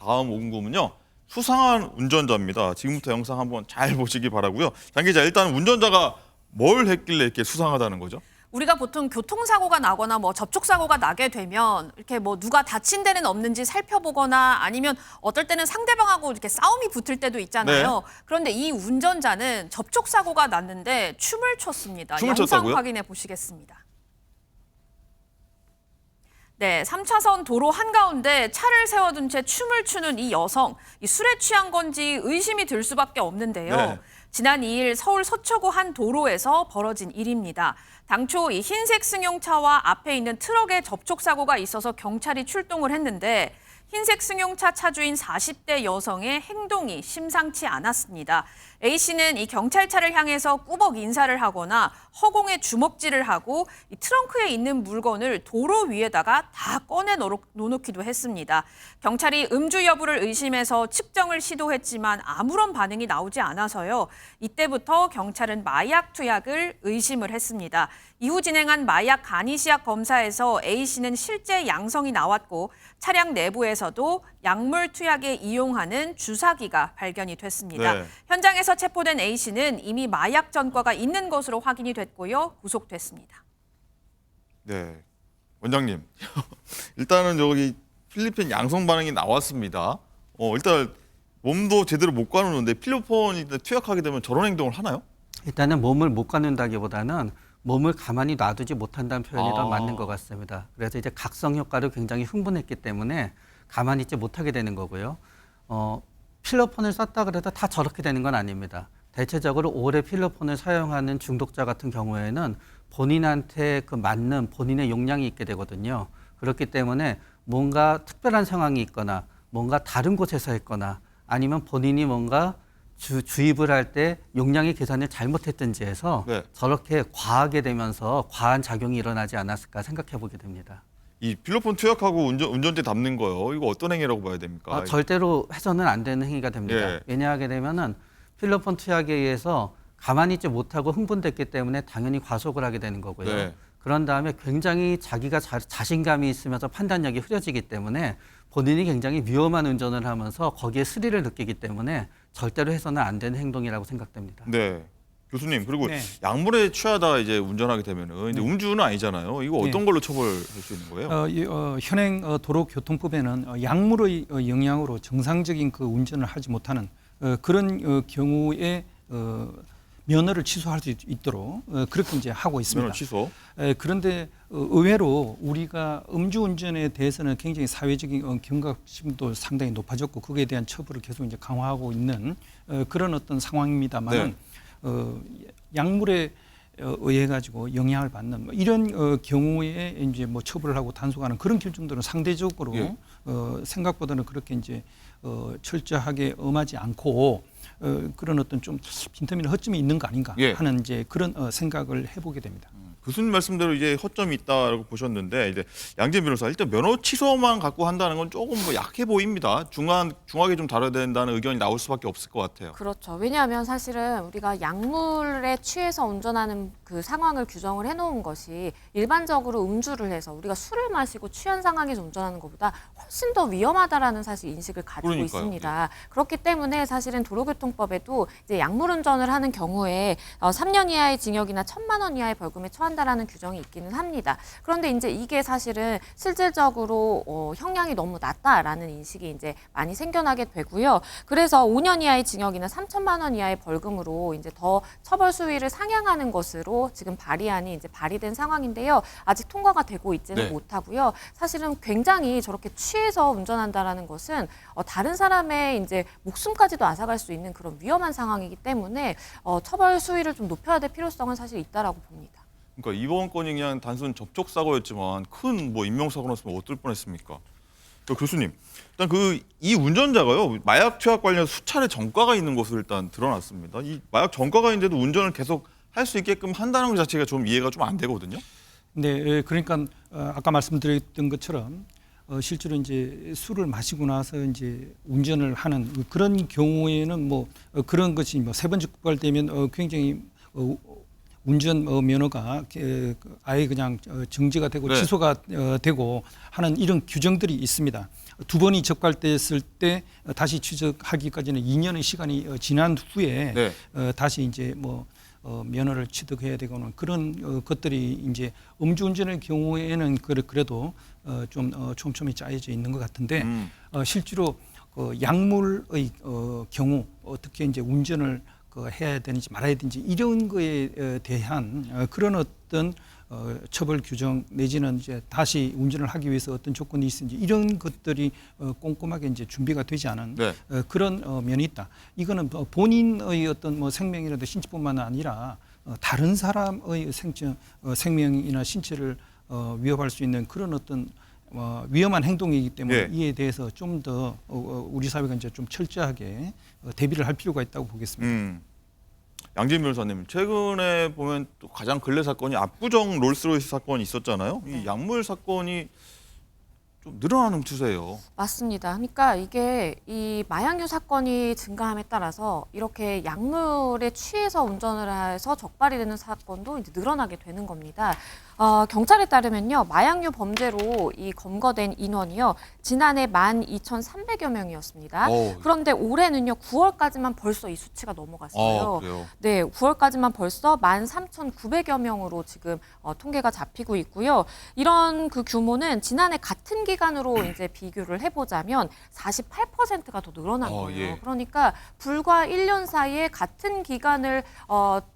다음 궁금은요. 수상한 운전자입니다. 지금부터 영상 한번 잘 보시기 바라고요. 장 기자, 일단 운전자가 뭘 했길래 이렇게 수상하다는 거죠? 우리가 보통 교통사고가 나거나 접촉사고가 나게 되면 이렇게 누가 다친 데는 없는지 살펴보거나 아니면 어떨 때는 상대방하고 이렇게 싸움이 붙을 때도 있잖아요. 네. 그런데 이 운전자는 접촉사고가 났는데 춤을 췄습니다. 춤을 영상 췄다고요? 확인해 보시겠습니다. 네, 3차선 도로 한가운데 차를 세워둔 채 춤을 추는 이 여성. 이 술에 취한 건지 의심이 들 수밖에 없는데요. 네. 지난 2일 서울 서초구 한 도로에서 벌어진 일입니다. 당초 이 흰색 승용차와 앞에 있는 트럭의 접촉사고가 있어서 경찰이 출동을 했는데 흰색 승용차 차주인 40대 여성의 행동이 심상치 않았습니다. A씨는 이 경찰차를 향해서 꾸벅 인사를 하거나 허공에 주먹질을 하고 이 트렁크에 있는 물건을 도로 위에다가 다 꺼내 놓기도 했습니다. 경찰이 음주 여부를 의심해서 측정을 시도했지만 아무런 반응이 나오지 않아서요. 이때부터 경찰은 마약 투약을 의심을 했습니다. 이후 진행한 마약 간이시약 검사에서 A씨는 실제 양성이 나왔고 차량 내부에서도 약물 투약에 이용하는 주사기가 발견이 됐습니다. 네. 현장에서 체포된 A씨는 이미 마약 전과가 있는 것으로 확인이 됐고요. 구속됐습니다. 네. 원장님, 일단은 여기 필리핀 양성 반응이 나왔습니다. 일단 몸도 제대로 못 가누는데 필로폰이 투약하게 되면 저런 행동을 하나요? 일단은 몸을 못 가는다기보다는 몸을 가만히 놔두지 못한다는 표현이 더 맞는 것 같습니다. 그래서 이제 각성 효과를 굉장히 흥분했기 때문에 가만히 있지 못하게 되는 거고요. 필로폰을 썼다 그래도 다 저렇게 되는 건 아닙니다. 대체적으로 오래 필로폰을 사용하는 중독자 같은 경우에는 본인한테 그 맞는 본인의 용량이 있게 되거든요. 그렇기 때문에 뭔가 특별한 상황이 있거나 뭔가 다른 곳에서 했거나 아니면 본인이 뭔가 주입을 할 때 용량의 계산을 잘못했든지 해서 네. 저렇게 과하게 되면서 과한 작용이 일어나지 않았을까 생각해 보게 됩니다. 이 필로폰 투약하고 운전대 담는 거요. 이거 어떤 행위라고 봐야 됩니까? 절대로 해서는 안 되는 행위가 됩니다. 예. 왜냐하게 되면은 필로폰 투약에 의해서 가만히 있지 못하고 흥분됐기 때문에 당연히 과속을 하게 되는 거고요. 네. 그런 다음에 굉장히 자기가 자신감이 있으면서 판단력이 흐려지기 때문에 본인이 굉장히 위험한 운전을 하면서 거기에 스릴을 느끼기 때문에 절대로 해서는 안 되는 행동이라고 생각됩니다. 네. 교수님, 그리고 네. 약물에 취하다 이제 운전하게 되면은 이제 음주는 아니잖아요. 이거 어떤 걸로 처벌할 수 있는 거예요? 현행 도로교통법에는 약물의 영향으로 정상적인 그 운전을 하지 못하는 그런 경우에 면허를 취소할 수 있도록 그렇게 이제 하고 있습니다. 면허 취소. 그런데 의외로 우리가 음주운전에 대해서는 굉장히 사회적인 경각심도 상당히 높아졌고 거기에 대한 처벌을 계속 이제 강화하고 있는 그런 어떤 상황입니다만 약물에 의해 가지고 영향을 받는 이런 경우에 이제 처벌을 하고 단속하는 그런 규정들은 상대적으로 예. 생각보다는 그렇게 이제 철저하게 엄하지 않고 그런 어떤 좀 빈틈이나 허점이 있는 거 아닌가 예. 하는 이제 그런 생각을 해보게 됩니다. 교수님 말씀대로 이제 허점이 있다라고 보셨는데 이제 양재 변호사 일단 면허 취소만 갖고 한다는 건 조금 약해 보입니다. 중하게 좀 다뤄야 된다는 의견이 나올 수밖에 없을 것 같아요. 그렇죠. 왜냐하면 사실은 우리가 약물에 취해서 운전하는 그 상황을 규정을 해놓은 것이 일반적으로 음주를 해서 우리가 술을 마시고 취한 상황에서 운전하는 것보다 훨씬 더 위험하다라는 사실 인식을 가지고 그러니까요. 있습니다. 그렇기 때문에 사실은 도로교통법에도 이제 약물 운전을 하는 경우에 3년 이하의 징역이나 1,000만 원 이하의 벌금에 처한다라는 규정이 있기는 합니다. 그런데 이제 이게 사실은 실질적으로 형량이 너무 낮다라는 인식이 이제 많이 생겨나게 되고요. 그래서 5년 이하의 징역이나 3,000만 원 이하의 벌금으로 이제 더 처벌 수위를 상향하는 것으로 지금 발의안이 이제 발의된 상황인데요. 아직 통과가 되고 있지는 네. 못하고요. 사실은 굉장히 저렇게 취해서 운전한다라는 것은 다른 사람의 이제 목숨까지도 앗아갈 수 있는 그런 위험한 상황이기 때문에 처벌 수위를 좀 높여야 될 필요성은 사실 있다라고 봅니다. 그러니까 이번 건이 그냥 단순 접촉 사고였지만 큰 인명사고 났으면 어떨 뻔했습니까? 교수님, 일단 이 운전자가요 마약 투약 관련 수차례 전과가 있는 것으로 일단 드러났습니다. 이 마약 전과가 있는데도 운전을 계속 할 수 있게끔 한다는 것 자체가 좀 이해가 좀 안 되거든요. 네, 그러니까 아까 말씀드렸던 것처럼 실제로 이제 술을 마시고 나서 이제 운전을 하는 그런 경우에는 그런 것이 세 번째 고발되면 굉장히 운전 면허가 아예 그냥 정지가 되고 네. 취소가 되고 하는 이런 규정들이 있습니다. 두 번이 적발됐을 때 다시 취득하기까지는 2년의 시간이 지난 후에 네. 다시 이제 뭐 면허를 취득해야 되거나 그런 것들이 이제 음주운전의 경우에는 그래도 좀 촘촘히 짜여져 있는 것 같은데 실제로 그 약물의 경우 어떻게 이제 운전을 해야 되는지 말아야 되는지 이런 거에 대한 그런 어떤 처벌 규정 내지는 이제 다시 운전을 하기 위해서 어떤 조건이 있는지 이런 것들이 꼼꼼하게 이제 준비가 되지 않은 네. 그런 면이 있다. 이거는 본인의 어떤 뭐 생명이라도 신체뿐만 아니라 다른 사람의 생명이나 신체를 위협할 수 있는 그런 어떤 위험한 행동이기 때문에 예. 이에 대해서 좀 더 우리 사회가 이제 좀 철저하게 대비를 할 필요가 있다고 보겠습니다. 양진 변호사님, 최근에 보면 또 가장 근래 사건이 압구정 롤스로이스 사건이 있었잖아요. 이 약물 사건이 좀 늘어나는 추세예요. 맞습니다. 그러니까 이게 이 마약류 사건이 증가함에 따라서 이렇게 약물에 취해서 운전을 해서 적발이 되는 사건도 이제 늘어나게 되는 겁니다. 경찰에 따르면요, 마약류 범죄로 이 검거된 인원이요, 지난해 12,300여 명이었습니다. 그런데 올해는요, 9월까지만 벌써 이 수치가 넘어갔어요. 그래요? 네, 9월까지만 벌써 13,900여 명으로 지금 통계가 잡히고 있고요. 이런 그 규모는 지난해 같은 기간으로 이제 비교를 해보자면 48%가 더 늘어난 거예요. 예. 그러니까 불과 1년 사이에 같은 기간을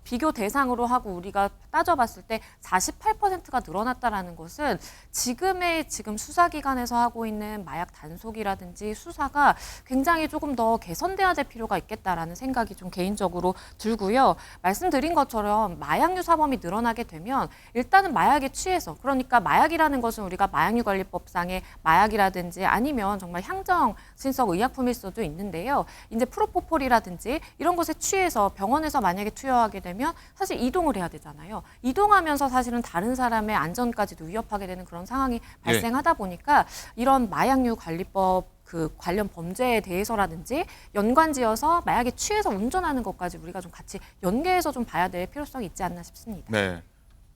비교 대상으로 하고 우리가 따져봤을 때 48%가 늘어났다라는 것은 지금 수사기관에서 하고 있는 마약 단속이라든지 수사가 굉장히 조금 더 개선돼야 될 필요가 있겠다라는 생각이 좀 개인적으로 들고요. 말씀드린 것처럼 마약류 사범이 늘어나게 되면 일단은 마약에 취해서, 그러니까 마약이라는 것은 우리가 마약류관리법상의 마약이라든지 아니면 정말 향정 신성 의약품일 수도 있는데요. 이제 프로포폴이라든지 이런 것에 취해서 병원에서 만약에 투여하게 되면 사실 이동을 해야 되잖아요. 이동하면서 사실은 다른 사람의 안전까지도 위협하게 되는 그런 상황이 발생하다 보니까 이런 마약류 관리법 그 관련 범죄에 대해서라든지 연관지어서 마약에 취해서 운전하는 것까지 우리가 좀 같이 연계해서 좀 봐야 될 필요성이 있지 않나 싶습니다. 네.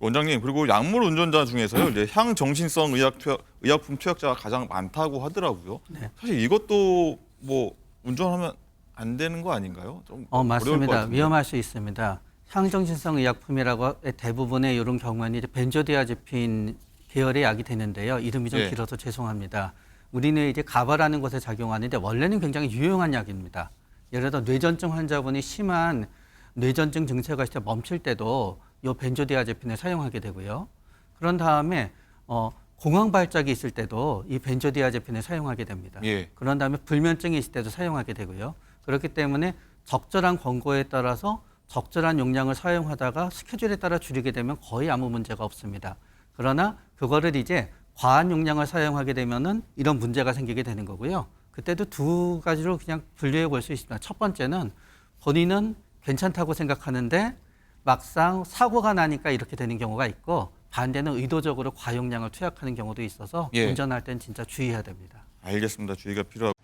원장님, 그리고 약물 운전자 중에서요, 이제 향정신성 의약품 투약자가 가장 많다고 하더라고요. 네. 사실 이것도 뭐 운전하면 안 되는 거 아닌가요? 좀 어려울 것 맞습니다. 같은데. 위험할 수 있습니다. 향정신성 의약품이라고 대부분의 이런 경우에는 이제 벤조디아제핀 계열의 약이 되는데요. 이름이 좀 예. 길어서 죄송합니다. 우리는 이제 가바라는 것에 작용하는데 원래는 굉장히 유용한 약입니다. 예를 들어 뇌전증 환자분이 심한 뇌전증 증세가 진짜 멈출 때도 이 벤조디아제핀을 사용하게 되고요. 그런 다음에 공황 발작이 있을 때도 이 벤조디아제핀을 사용하게 됩니다. 예. 그런 다음에 불면증이 있을 때도 사용하게 되고요. 그렇기 때문에 적절한 권고에 따라서 적절한 용량을 사용하다가 스케줄에 따라 줄이게 되면 거의 아무 문제가 없습니다. 그러나 그거를 이제 과한 용량을 사용하게 되면은 이런 문제가 생기게 되는 거고요. 그때도 두 가지로 그냥 분류해 볼 수 있습니다. 첫 번째는 본인은 괜찮다고 생각하는데 막상 사고가 나니까 이렇게 되는 경우가 있고, 반대는 의도적으로 과용량을 투약하는 경우도 있어서 예. 운전할 땐 진짜 주의해야 됩니다. 알겠습니다. 주의가 필요하고.